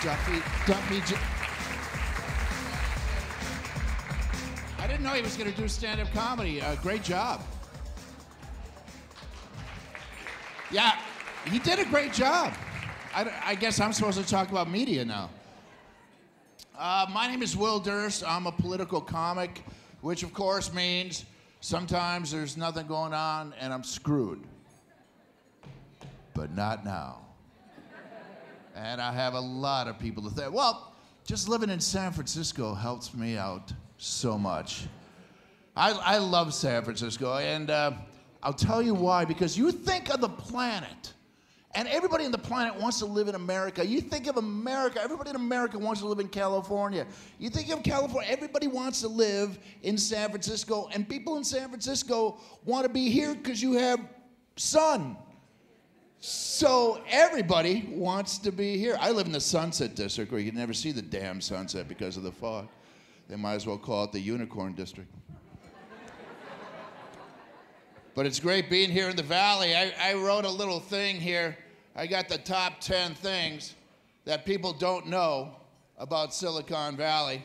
Duffy. I didn't know he was going to do stand-up comedy. Great job. Yeah, he did a great job. I guess I'm supposed to talk about media now. My name is Will Durst. I'm a political comic, which of course means sometimes there's nothing going on and I'm screwed. But not now. And I have a lot of people to thank. Well, just living in San Francisco helps me out so much. I love San Francisco, and I'll tell you why. Because you think of the planet, and everybody on the planet wants to live in America. You think of America, everybody in America wants to live in California. You think of California, everybody wants to live in San Francisco, and people in San Francisco want to be here because you have sun. So everybody wants to be here. I live in the Sunset District where you can never see the damn sunset because of the fog. They might as well call it the Unicorn District. But it's great being here in the Valley. I wrote a little thing here. I got the top 10 things that people don't know about Silicon Valley.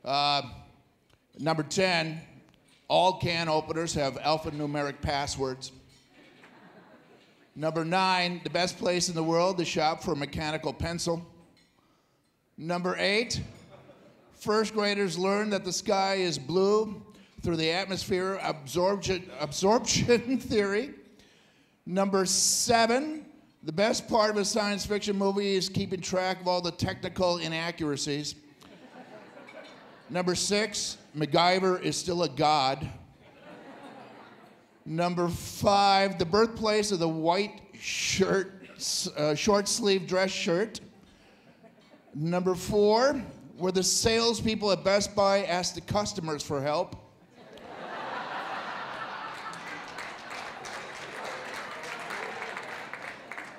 Number 10, all can openers have alphanumeric passwords. Number 9, the best place in the world to shop for a mechanical pencil. Number 8, first graders learn that the sky is blue through the atmosphere absorption theory. Number 7, the best part of a science fiction movie is keeping track of all the technical inaccuracies. Number 6, MacGyver is still a god. Number 5, the birthplace of the white shirt, short sleeve dress shirt. Number 4, where the salespeople at Best Buy ask the customers for help.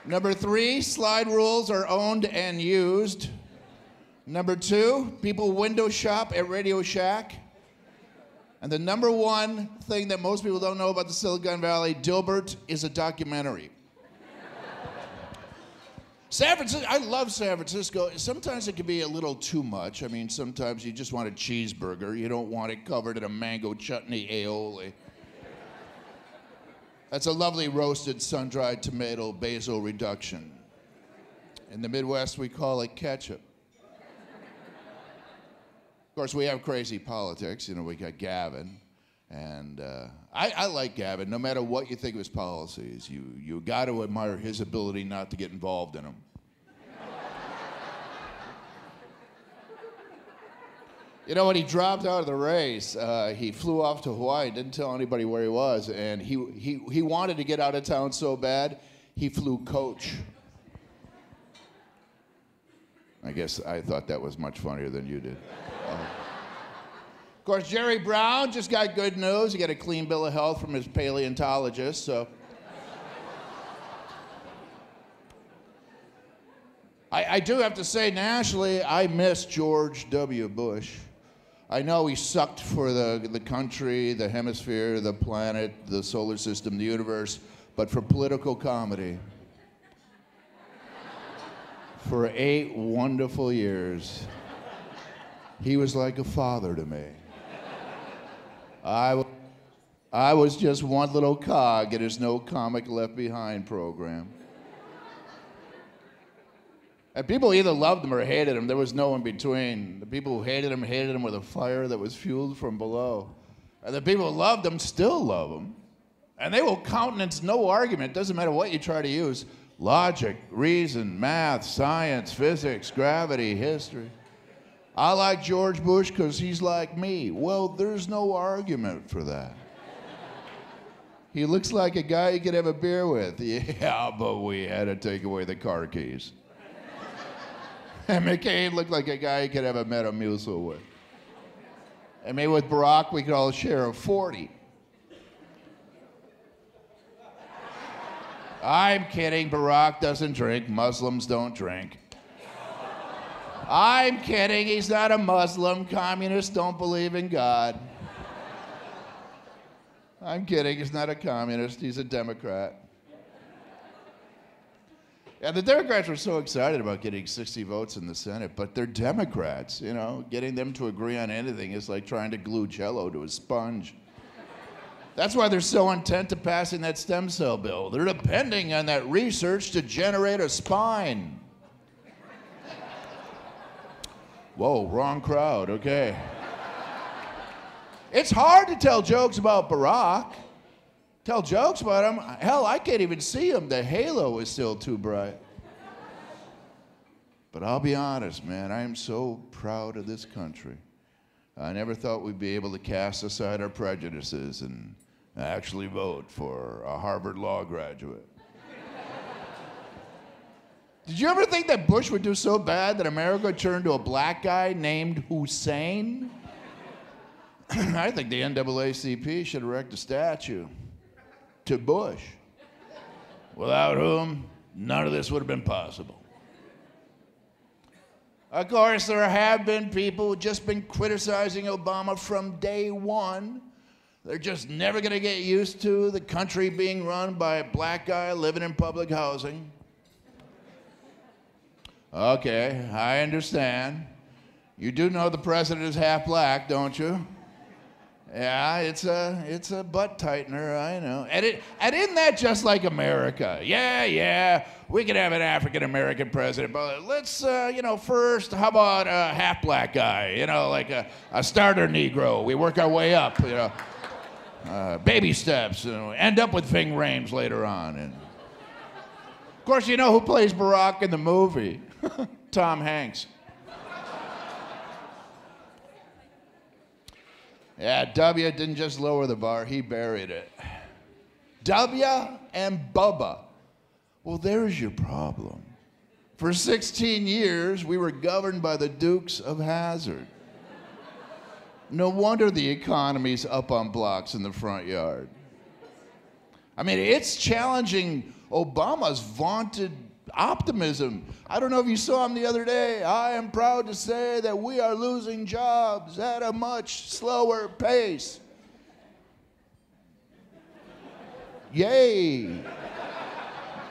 Number 3, slide rules are owned and used. Number 2, people window shop at Radio Shack. And the number 1 thing that most people don't know about the Silicon Valley, Dilbert is a documentary. San Francisco, I love San Francisco. Sometimes it can be a little too much. I mean, sometimes you just want a cheeseburger. You don't want it covered in a mango chutney aioli. That's a lovely roasted sun-dried tomato basil reduction. In the Midwest, we call it ketchup. Of course, we have crazy politics. You know, we got Gavin, and I like Gavin. No matter what you think of his policies, you got to admire his ability not to get involved in them. You know, when he dropped out of the race, he flew off to Hawaii, didn't tell anybody where he was, and he wanted to get out of town so bad, he flew coach. I guess I thought that was much funnier than you did. Of course, Jerry Brown just got good news. He got a clean bill of health from his paleontologist, so. I do have to say, nationally, I miss George W. Bush. I know he sucked for the country, the hemisphere, the planet, the solar system, the universe, but for political comedy, for 8 wonderful years, he was like a father to me. I was just one little cog in his No Comic Left Behind program. And people either loved him or hated him. There was no in between. The people who hated him with a fire that was fueled from below. And the people who loved him still love him. And they will countenance no argument. Doesn't matter what you try to use. Logic, reason, math, science, physics, gravity, history. I like George Bush because he's like me. Well, there's no argument for that. He looks like a guy you could have a beer with. Yeah, but we had to take away the car keys. And McCain looked like a guy you could have a Metamucil with. And maybe with Barack, we could all share a 40. I'm kidding. Barack doesn't drink. Muslims don't drink. I'm kidding. He's not a Muslim. Communists don't believe in God. I'm kidding. He's not a communist. He's a Democrat. Yeah, the Democrats were so excited about getting 60 votes in the Senate, but they're Democrats, you know. Getting them to agree on anything is like trying to glue Jell-O to a sponge. That's why they're so intent to passing that stem cell bill. They're depending on that research to generate a spine. Whoa, wrong crowd, okay. It's hard to tell jokes about Barack. Tell jokes about him. Hell, I can't even see him. The halo is still too bright. But I'll be honest, man, I am so proud of this country. I never thought we'd be able to cast aside our prejudices and actually vote for a Harvard Law graduate. Did you ever think that Bush would do so bad that America would turn to a black guy named Hussein? I think the NAACP should erect a statue to Bush, without whom none of this would have been possible. Of course, there have been people who've just been criticizing Obama from day one. They're just never going to get used to the country being run by a black guy living in public housing. Okay, I understand. You do know the president is half black, don't you? Yeah, it's a butt tightener, I know. And isn't that just like America? Yeah, we could have an African-American president, but let's, first, how about a half-black guy? Like a starter Negro. We work our way up, baby steps, end up with Ving Rhames later on. And of course, you know who plays Barack in the movie? Tom Hanks. Yeah, W didn't just lower the bar, he buried it. W and Bubba. Well, there's your problem. For 16 years, we were governed by the Dukes of Hazzard. No wonder the economy's up on blocks in the front yard. I mean, it's challenging Obama's vaunted optimism. I don't know if you saw him the other day. I am proud to say that we are losing jobs at a much slower pace. Yay,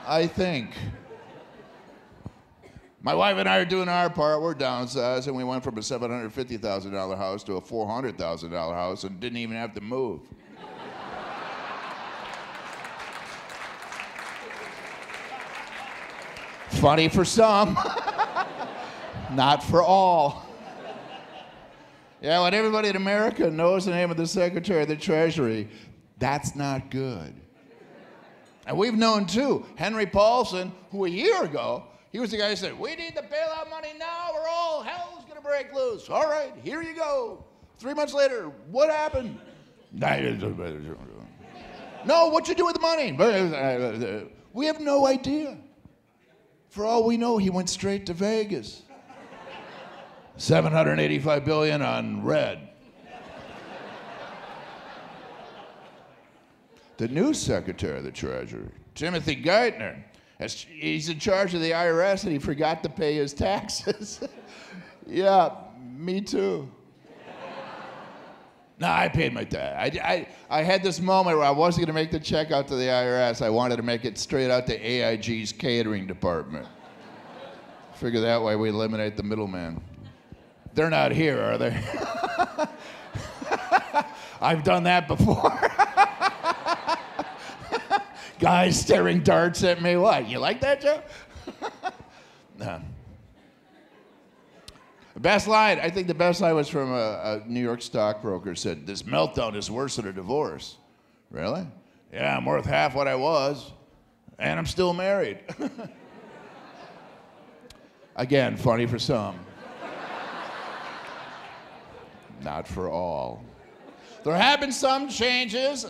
I think. My wife and I are doing our part. We're downsizing. We went from a $750,000 house to a $400,000 house and didn't even have to move. Funny for some, not for all. Yeah, when everybody in America knows the name of the Secretary of the Treasury, that's not good. And we've known, too, Henry Paulson, who a year ago, he was the guy who said, we need the bailout money now or all hell's going to break loose. All right, here you go. 3 months later, what happened? No, what you do with the money? We have no idea. For all we know, he went straight to Vegas. $785 billion on red. The new Secretary of the Treasury, Timothy Geithner, he's in charge of the IRS and he forgot to pay his taxes. Yeah, me too. No, I paid my tax. I had this moment where I wasn't going to make the check out to the IRS. I wanted to make it straight out to AIG's catering department. Figure that way we eliminate the middleman. They're not here, are they? I've done that before. Guys staring darts at me. What, you like that, Joe? No. The best line, I think the best line was from a New York stockbroker said, this meltdown is worse than a divorce. Really? Yeah, I'm worth half what I was, and I'm still married. Again, funny for some. Not for all. There have been some changes.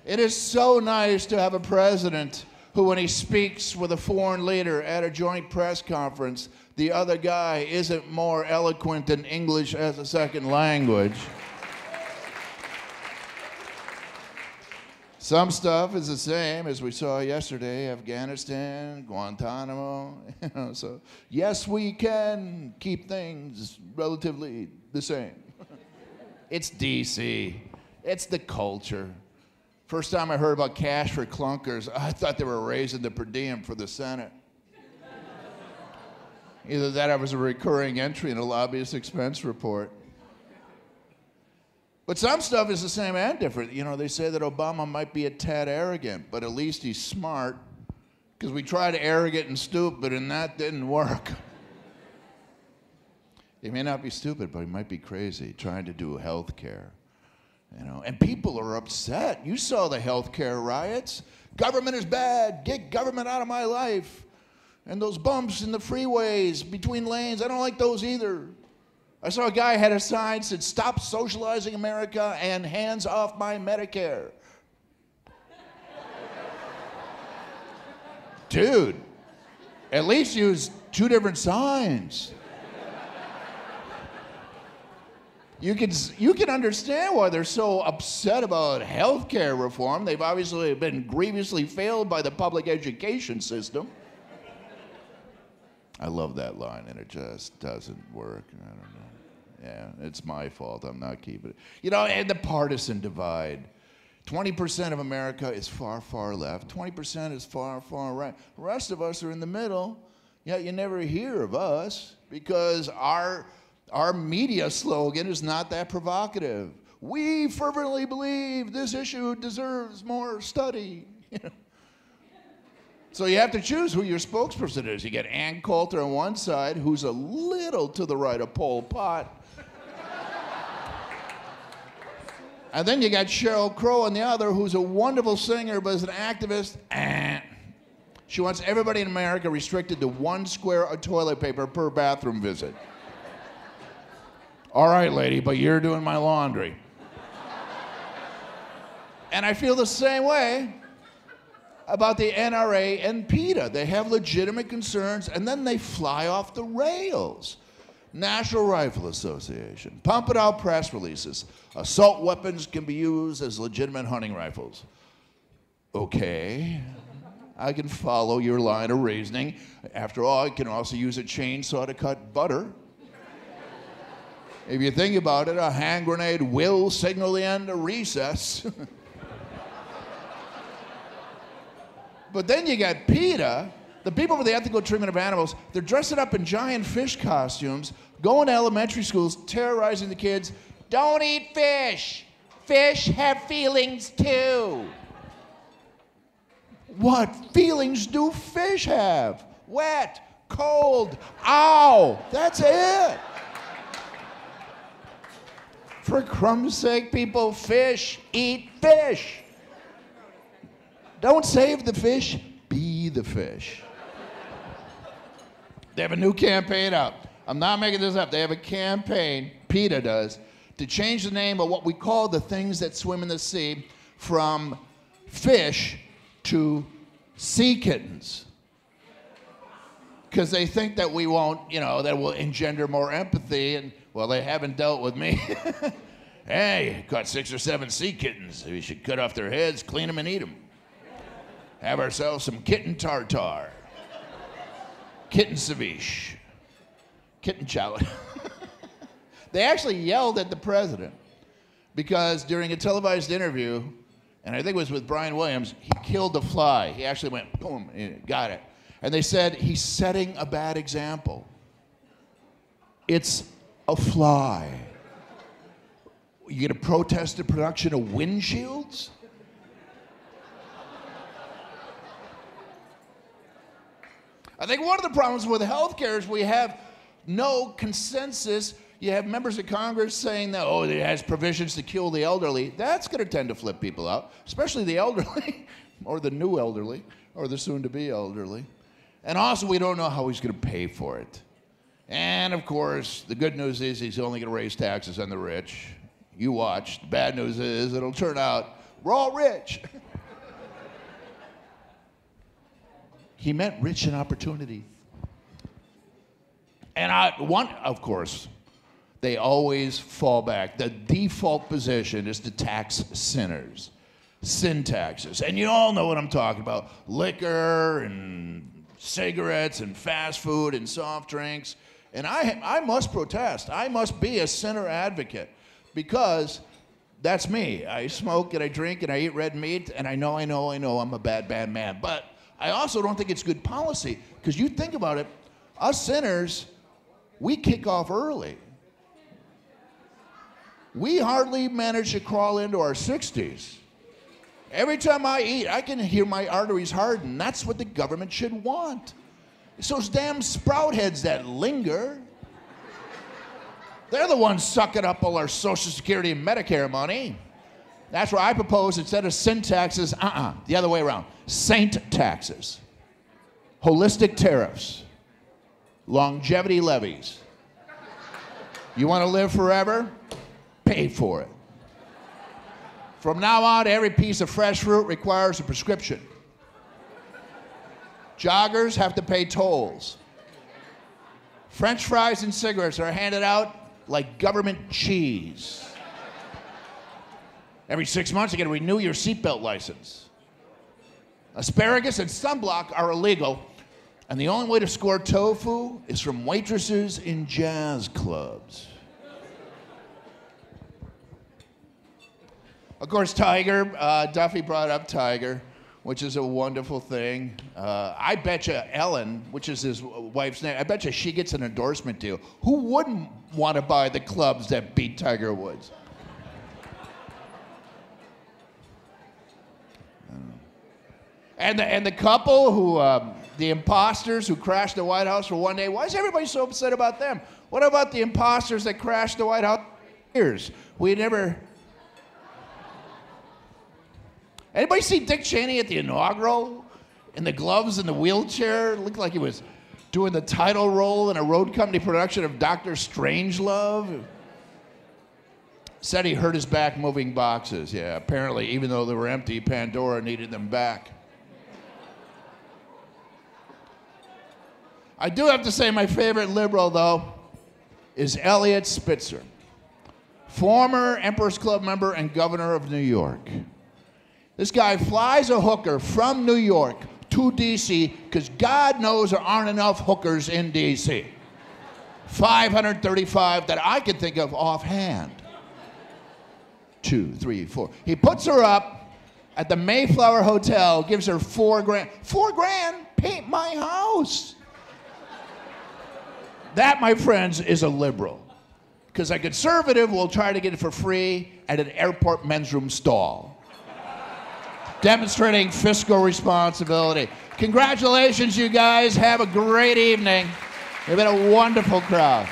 It is so nice to have a president who, when he speaks with a foreign leader at a joint press conference, the other guy isn't more eloquent in English as a second language. Some stuff is the same as we saw yesterday, Afghanistan, Guantanamo. So yes, we can keep things relatively the same. It's DC. It's the culture. First time I heard about cash for clunkers, I thought they were raising the per diem for the Senate. Either that or it was a recurring entry in a lobbyist expense report. But some stuff is the same and different. You know, they say that Obama might be a tad arrogant, but at least he's smart. Because we tried arrogant and stupid, and that didn't work. He may not be stupid, but he might be crazy, trying to do health care. You know, and people are upset. You saw the health care riots. Government is bad. Get government out of my life. And those bumps in the freeways between lanes, I don't like those either. I saw a guy had a sign that said, "Stop socializing America and hands off my Medicare." Dude, at least use two different signs. You can understand why they're so upset about health care reform. They've obviously been grievously failed by the public education system. I love that line, and it just doesn't work. I don't know. Yeah, it's my fault. I'm not keeping it. You know, and the partisan divide. 20% of America is far, far left. 20% is far, far right. The rest of us are in the middle. Yet you never hear of us because our media slogan is not that provocative. We fervently believe this issue deserves more study. So you have to choose who your spokesperson is. You get Ann Coulter on one side, who's a little to the right of Pol Pot. And then you got Sheryl Crow on the other, who's a wonderful singer, but is an activist. She wants everybody in America restricted to 1 square of toilet paper per bathroom visit. All right, lady, but you're doing my laundry. And I feel the same way about the NRA and PETA. They have legitimate concerns, and then they fly off the rails. National Rifle Association, pump it out press releases. Assault weapons can be used as legitimate hunting rifles. Okay, I can follow your line of reasoning. After all, I can also use a chainsaw to cut butter. If you think about it, a hand grenade will signal the end of recess. But then you got PETA, the people for the ethical treatment of animals. They're dressing up in giant fish costumes, going to elementary schools, terrorizing the kids. Don't eat fish. Fish have feelings too. What feelings do fish have? Wet, cold, ow, that's it. For crumb's sake, people, fish eat fish. Don't save the fish, be the fish. They have a new campaign out. I'm not making this up. They have a campaign, PETA does, to change the name of what we call the things that swim in the sea from fish to sea kittens. Because they think that we won't, that will engender more empathy, and, well, they haven't dealt with me. Hey, caught 6 or 7 sea kittens. We should cut off their heads, clean them, and eat them. Have ourselves some kitten tartare. Kitten ceviche. Kitten chow. They actually yelled at the president because during a televised interview, and I think it was with Brian Williams, he killed a fly. He actually went, boom, got it. And they said, he's setting a bad example. It's a fly. You gonna protest the production of windshields? I think one of the problems with healthcare is we have no consensus. You have members of Congress saying that, oh, it has provisions to kill the elderly. That's going to tend to flip people out, especially the elderly, or the new elderly, or the soon-to-be elderly. And also, we don't know how he's going to pay for it. And, of course, the good news is he's only going to raise taxes on the rich. You watch. The bad news is it'll turn out we're all rich. He meant rich in opportunity. And of course, they always fall back. The default position is to tax sinners, sin taxes. And you all know what I'm talking about. Liquor and cigarettes and fast food and soft drinks. And I must protest. I must be a sinner advocate because that's me. I smoke and I drink and I eat red meat, and I know I'm a bad, bad man. But I also don't think it's good policy, because you think about it, Us sinners, we kick off early. We hardly manage to crawl into our 60s. Every time I eat, I can hear my arteries harden. That's what the government should want. It's those damn sprout heads that linger. They're the ones sucking up all our Social Security and Medicare money. That's where I propose, instead of sin taxes, the other way around. Saint taxes. Holistic tariffs. Longevity levies. You want to live forever? Pay for it. From now on, every piece of fresh fruit requires a prescription. Joggers have to pay tolls. French fries and cigarettes are handed out like government cheese. Every 6 months, you got to renew your seatbelt license. Asparagus and sunblock are illegal, and the only way to score tofu is from waitresses in jazz clubs. Of course, Tiger, Duffy brought up Tiger, which is a wonderful thing. I bet you Ellen, which is his wife's name, I bet you she gets an endorsement deal. Who wouldn't want to buy the clubs that beat Tiger Woods? And the couple who, the imposters who crashed the White House for one day, why is everybody so upset about them? What about the imposters that crashed the White House for years? We never... Anybody see Dick Cheney at the inaugural? In the gloves and the wheelchair? Looked like he was doing the title role in a road company production of Dr. Strangelove. Said he hurt his back moving boxes. Yeah, apparently, even though they were empty, Pandora needed them back. I do have to say my favorite liberal, though, is Eliot Spitzer, former Emperor's Club member and governor of New York. This guy flies a hooker from New York to D.C. because God knows there aren't enough hookers in D.C. 535 that I can think of offhand. 2, 3, 4. He puts her up at the Mayflower Hotel, gives her $4,000. $4,000? Paint my house. That, my friends, is a liberal. Because a conservative will try to get it for free at an airport men's room stall. Demonstrating fiscal responsibility. Congratulations, you guys. Have a great evening. You've been a wonderful crowd.